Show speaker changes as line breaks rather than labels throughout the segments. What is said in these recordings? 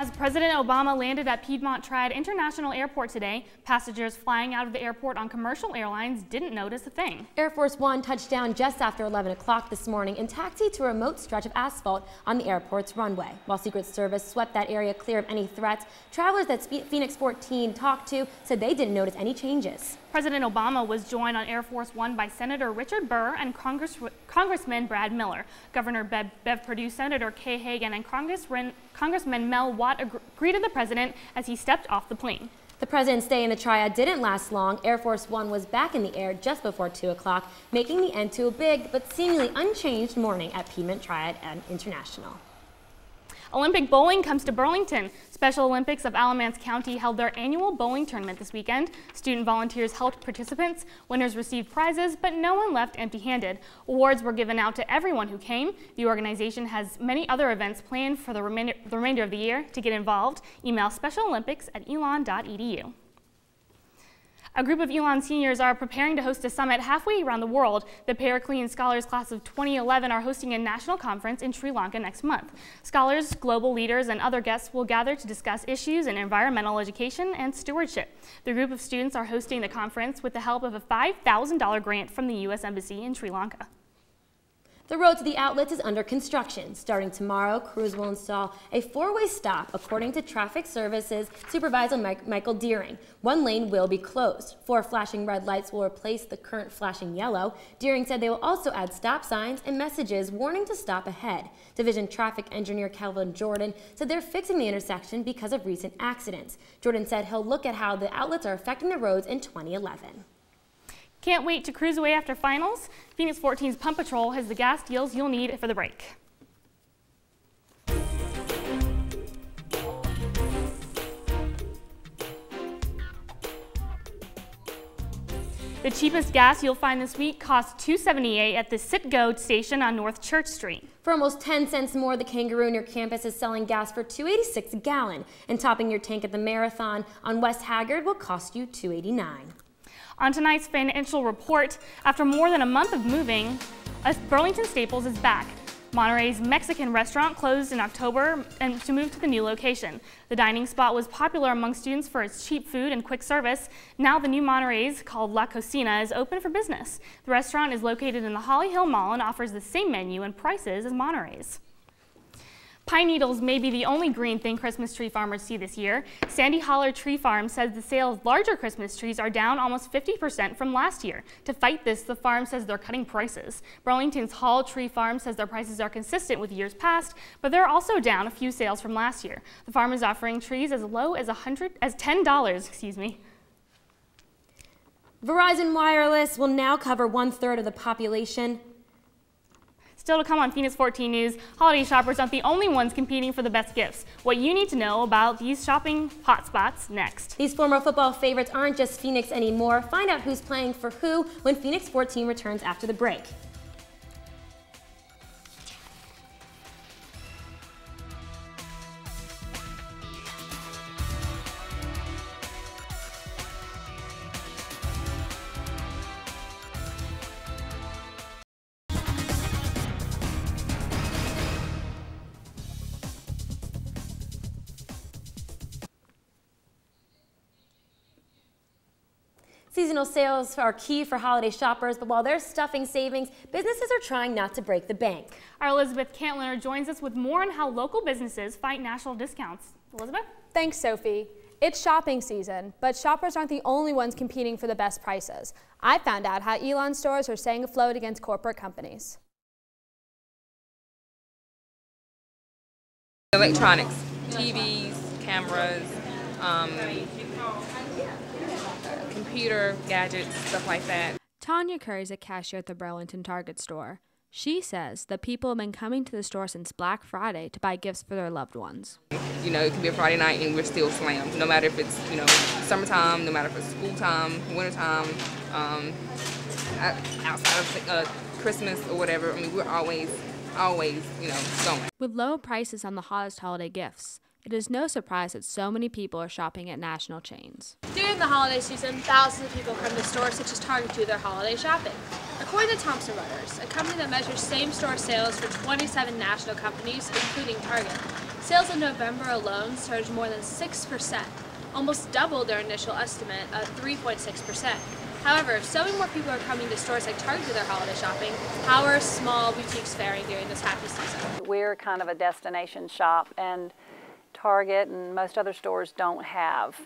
As President Obama landed at Piedmont Triad International Airport today, passengers flying out of the airport on commercial airlines didn't notice a thing.
Air Force One touched down just after 11 o'clock this morning and taxied to a remote stretch of asphalt on the airport's runway. While Secret Service swept that area clear of any threats, travelers that Phoenix 14 talked to said they didn't notice any changes.
President Obama was joined on Air Force One by Senator Richard Burr and Congressman Brad Miller. Governor Bev Perdue, Senator Kay Hagan, and Congressman Mel Watt greeted the president as he stepped off the plane.
The president's stay in the Triad didn't last long. Air Force One was back in the air just before 2 o'clock, making the end to a big but seemingly unchanged morning at Piedmont Triad International.
Olympic bowling comes to Burlington. Special Olympics of Alamance County held their annual bowling tournament this weekend. Student volunteers helped participants. Winners received prizes, but no one left empty-handed. Awards were given out to everyone who came. The organization has many other events planned for the remainder of the year. To get involved, email specialolympics@elon.edu. A group of Elon seniors are preparing to host a summit halfway around the world. The Periclean Scholars Class of 2011 are hosting a national conference in Sri Lanka next month. Scholars, global leaders, and other guests will gather to discuss issues in environmental education and stewardship. The group of students are hosting the conference with the help of a $5,000 grant from the U.S. Embassy in Sri Lanka.
The road to the outlets is under construction. Starting tomorrow, crews will install a four-way stop, according to Traffic Services Supervisor Michael Deering. One lane will be closed. 4 flashing red lights will replace the current flashing yellow. Deering said they will also add stop signs and messages warning to stop ahead. Division Traffic Engineer Kelvin Jordan said they're fixing the intersection because of recent accidents. Jordan said he'll look at how the outlets are affecting the roads in 2011.
Can't wait to cruise away after finals? Phoenix 14's Pump Patrol has the gas deals you'll need for the break. The cheapest gas you'll find this week costs $2.78 at the Citgo station on North Church Street.
For almost 10 cents more, the Kangaroo near campus is selling gas for $2.86 a gallon, and topping your tank at the Marathon on West Haggard will cost you $2.89.
On tonight's financial report, after more than a month of moving, Burlington Staples is back. Monterey's Mexican restaurant closed in October and to move to the new location. The dining spot was popular among students for its cheap food and quick service. Now the new Monterey's, called La Cocina, is open for business. The restaurant is located in the Holly Hill Mall and offers the same menu and prices as Monterey's. Pine needles may be the only green thing Christmas tree farmers see this year. Sandy Holler Tree Farm says the sale of larger Christmas trees are down almost 50% from last year. To fight this, the farm says they're cutting prices. Burlington's Hall Tree Farm says their prices are consistent with years past, but they're also down a few sales from last year. The farm is offering trees as low as $10.
Verizon Wireless will now cover 1/3 of the population.
Still to come on Phoenix 14 News, holiday shoppers aren't the only ones competing for the best gifts. What you need to know about these shopping hotspots next.
These former football favorites aren't just Phoenix anymore. Find out who's playing for who when Phoenix 14 returns after the break. Seasonal sales are key for holiday shoppers, but while they're stuffing savings, businesses are trying not to break the bank.
Our Elizabeth Cantler joins us with more on how local businesses fight national discounts. Elizabeth?
Thanks, Sophie. It's shopping season, but shoppers aren't the only ones competing for the best prices. I found out how Elon stores are staying afloat against corporate companies.
Electronics, TVs, cameras, computer gadgets, stuff like that.
Tanya Curry is a cashier at the Burlington Target store. She says that people have been coming to the store since Black Friday to buy gifts for their loved ones.
You know, it can be a Friday night and we're still slammed, no matter if it's, summertime, no matter if it's school time, wintertime, outside of Christmas or whatever. I mean, we're always, going.
With low prices on the hottest holiday gifts, it is no surprise that so many people are shopping at national chains.
During the holiday season, thousands of people come to stores such as Target to do their holiday shopping.
According to Thomson Reuters, a company that measures same-store sales for 27 national companies, including Target, sales in November alone surged more than 6%, almost double their initial estimate of 3.6%. However, so many more people are coming to stores like Target for their holiday shopping. How are small boutiques faring during this happy season?
We're kind of a destination shop, and Target and most other stores don't have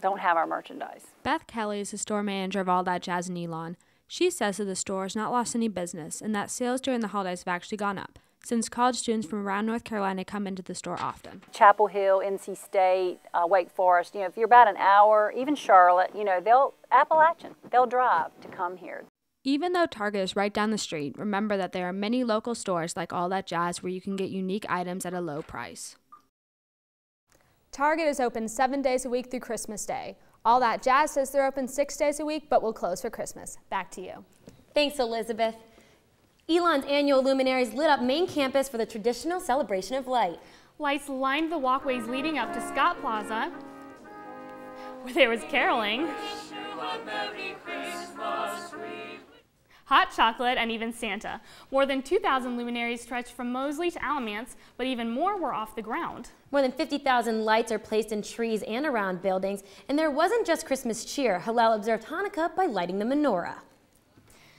our merchandise.
Beth Kelly is the store manager of All That Jazz in Elon. She says that the store has not lost any business and that sales during the holidays have actually gone up, since college students from around North Carolina come into the store often.
Chapel Hill, NC State, Wake Forest, if you're about an hour, even Charlotte, Appalachian, they'll drive to come here.
Even though Target is right down the street, remember that there are many local stores like All That Jazz where you can get unique items at a low price.
Target is open 7 days a week through Christmas Day. All That Jazz says they're open 6 days a week, but will close for Christmas. Back to you.
Thanks, Elizabeth. Elon's annual luminaries lit up main campus for the traditional celebration of light.
Lights lined the walkways leading up to Scott Plaza, where there was caroling, hot chocolate, and even Santa. More than 2,000 luminaries stretched from Mosley to Alamance, but even more were off the ground.
More than 50,000 lights are placed in trees and around buildings, and there wasn't just Christmas cheer. Hillel observed Hanukkah by lighting the menorah.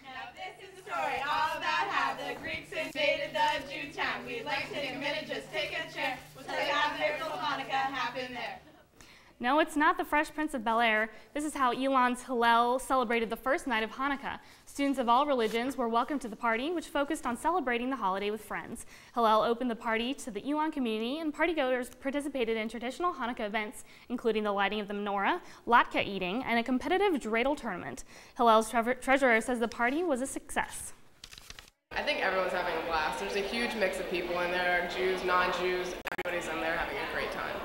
Now this is the story all about how the Greeks invaded the Jew town. We'd like to take a minute, just take a chair. We'll tell you how the miracle of Hanukkah happened there.
No, it's not the Fresh Prince of Bel-Air. This is how Elon's Hillel celebrated the first night of Hanukkah. Students of all religions were welcomed to the party, which focused on celebrating the holiday with friends. Hillel opened the party to the Elon community, and partygoers participated in traditional Hanukkah events, including the lighting of the menorah, latke eating, and a competitive dreidel tournament. Hillel's treasurer says the party was a success.
I think everyone's having a blast. There's a huge mix of people in there, Jews, non-Jews, everybody's in there having a great time.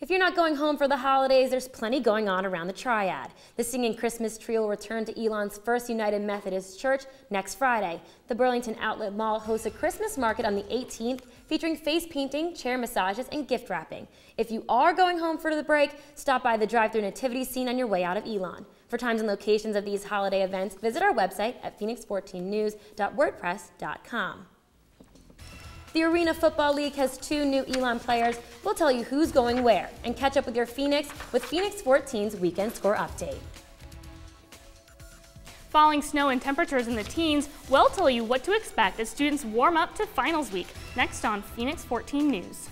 If you're not going home for the holidays, there's plenty going on around the Triad. The Singing Christmas Trio will return to Elon's First United Methodist Church next Friday. The Burlington Outlet Mall hosts a Christmas market on the 18th, featuring face painting, chair massages, and gift wrapping. If you are going home for the break, stop by the drive-thru nativity scene on your way out of Elon. For times and locations of these holiday events, visit our website at Phoenix14News.wordpress.com. The Arena Football League has 2 new Elon players. We'll tell you who's going where, and catch up with your Phoenix with Phoenix 14's Weekend Score Update.
Falling snow and temperatures in the teens, we'll tell you what to expect as students warm up to finals week, next on Phoenix 14 News.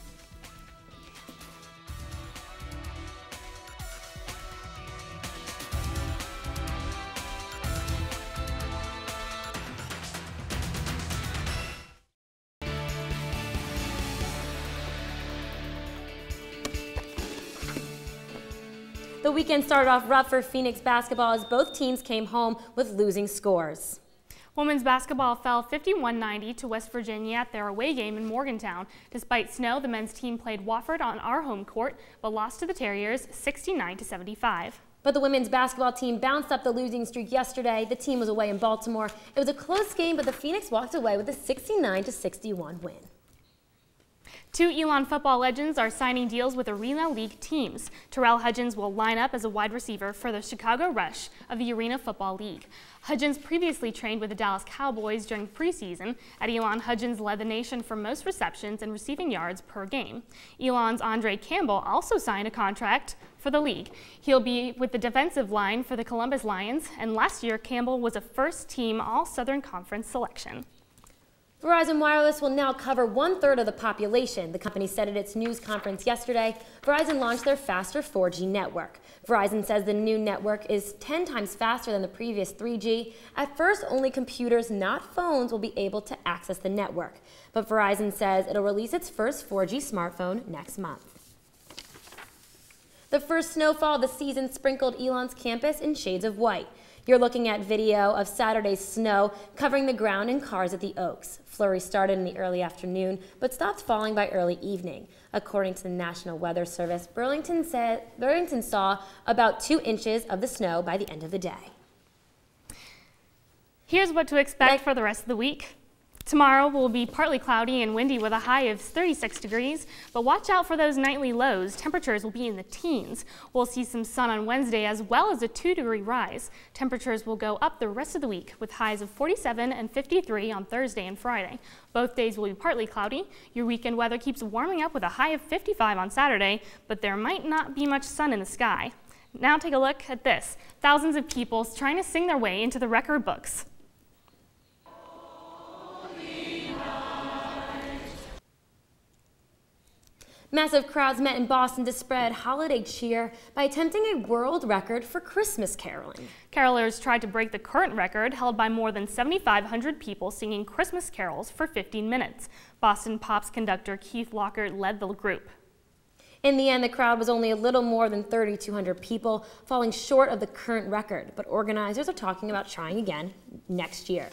The weekend started off rough for Phoenix basketball as both teams came home with losing scores.
Women's basketball fell 51-90 to West Virginia at their away game in Morgantown. Despite snow, the men's team played Wofford on our home court, but lost to the Terriers 69-75.
But the women's basketball team bounced up the losing streak yesterday. The team was away in Baltimore. It was a close game, but the Phoenix walked away with a 69-61 win.
2 Elon football legends are signing deals with Arena League teams. Terrell Hudgens will line up as a wide receiver for the Chicago Rush of the Arena Football League. Hudgens previously trained with the Dallas Cowboys during preseason. At Elon, Hudgens led the nation for most receptions and receiving yards per game. Elon's Andre Campbell also signed a contract for the league. He'll be with the defensive line for the Columbus Lions, and last year Campbell was a first-team All-Southern Conference selection.
Verizon Wireless will now cover 1/3 of the population. The company said at its news conference yesterday, Verizon launched their faster 4G network. Verizon says the new network is 10 times faster than the previous 3G. At first, only computers, not phones, will be able to access the network. But Verizon says it'll release its first 4G smartphone next month. The first snowfall of the season sprinkled Elon's campus in shades of white. You're looking at video of Saturday's snow covering the ground and cars at the Oaks. Flurries started in the early afternoon, but stopped falling by early evening. According to the National Weather Service, Burlington saw about 2 inches of the snow by the end of the day.
Here's what to expect for the rest of the week. Tomorrow will be partly cloudy and windy with a high of 36 degrees, but watch out for those nightly lows. Temperatures will be in the teens. We'll see some sun on Wednesday as well as a 2-degree rise. Temperatures will go up the rest of the week with highs of 47 and 53 on Thursday and Friday. Both days will be partly cloudy. Your weekend weather keeps warming up with a high of 55 on Saturday, but there might not be much sun in the sky. Now take a look at this. Thousands of people trying to sing their way into the record books.
Massive crowds met in Boston to spread holiday cheer by attempting a world record for Christmas caroling.
Carolers tried to break the current record held by more than 7,500 people singing Christmas carols for 15 minutes. Boston Pops conductor Keith Locker led the group.
In the end, the crowd was only a little more than 3,200 people, falling short of the current record, but organizers are talking about trying again next year.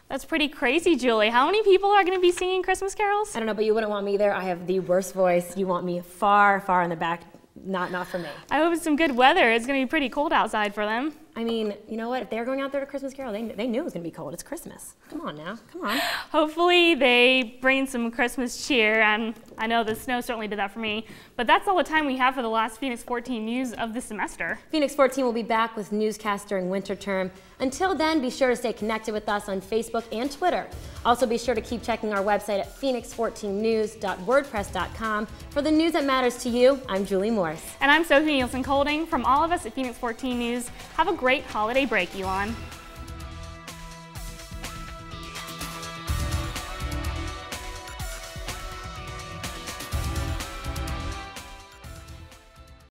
That's pretty crazy, Julie. How many people are going to be singing Christmas carols?
I don't know, but you wouldn't want me there. I have the worst voice. You want me far, far in the back. Not for me.
I hope it's some good weather. It's going to be pretty cold outside for them.
I mean, you know what? If they're going out there to Christmas carol, they knew it was going to be cold. It's Christmas. Come on now. Come on.
Hopefully they bring some Christmas cheer, and I know the snow certainly did that for me. But that's all the time we have for the last Phoenix 14 News of the semester.
Phoenix 14 will be back with newscasts during winter term. Until then, be sure to stay connected with us on Facebook and Twitter. Also, be sure to keep checking our website at Phoenix14News.wordpress.com. For the news that matters to you, I'm Julie Morse.
And I'm Sophie Nielsen-Colding. From all of us at Phoenix 14 News, have a great holiday break, Elon.